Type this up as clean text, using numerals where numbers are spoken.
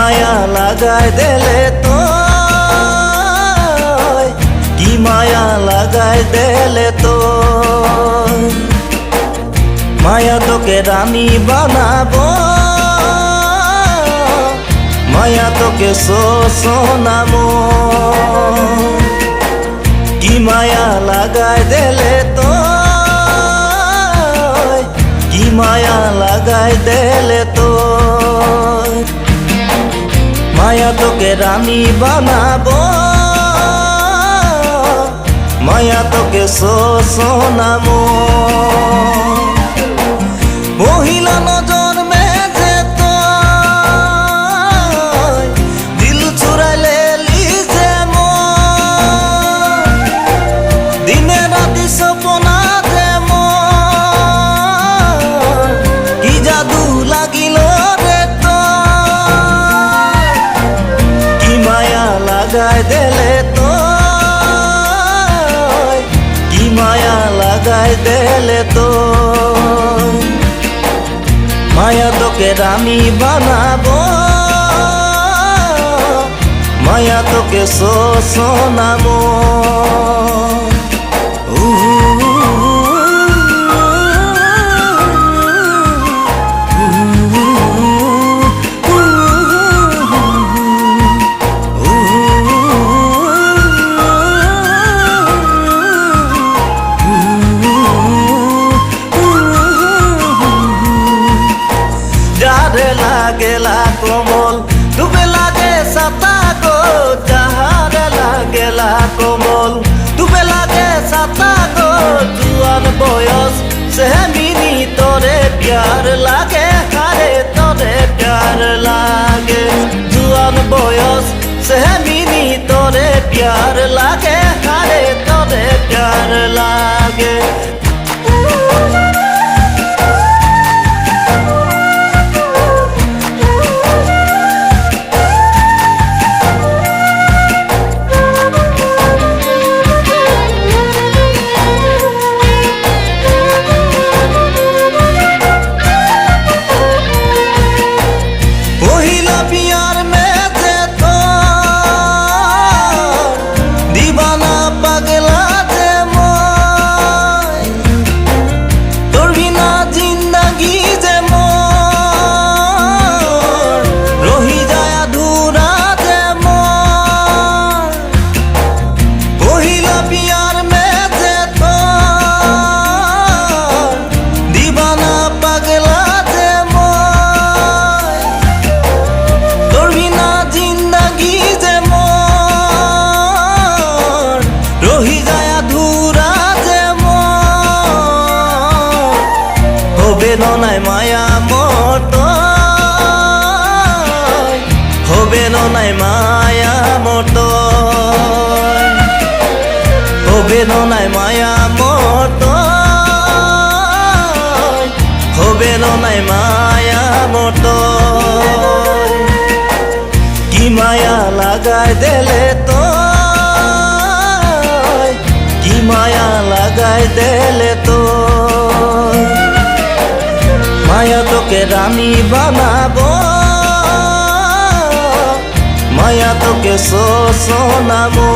মায়া লাগাই দিলে তো, কি মায়া লাগাই দিলে তো। মায়া তোকে রানী বানাবো, মায়া তোকে শোনাবো। কি মায়া লাগাই দিলে তো, কি মায়া লাগাই দিলে তো। মায়া তোকে রানী বানাবো, মায়া তোকে শোনাবো। মহিলা নজর মেঝে তো দিল চুরাইলে লিজে দিনে রাতি সপনা যে কি জাদু লাগিল রে তো। কি মায়া লাগাই দিলে তো, কি মায়া লাগাই দিলে তো। মায়া তোকে রানী বানাবো, মায়া তোকে শোনাবো। যারে লাগেলা কোমল ডুবে লাগে সাতা গো, যাহারে লাগেলা কোমল ডুবে লাগে সাতা গো। জুয়ান বয়স সেমিনি তোরে প্যার লাগে, হারে তোরে প্যার লাগে। জুয়ান বয়স সেমিনি তোরে প্যার লাগে, হারে তোরে প্যার লাগে। নাই মায়া মতো, হবে নাই মায়া মতো, হবে নাই মায়া মতো, হবে নাই মায়া মতো। কি মায়া লাগাই দিলে তো, কি মায়া লাগাই দিলে তো। মায়া তোকে রানী বানাবো, মায়া তোকে শোনাবো।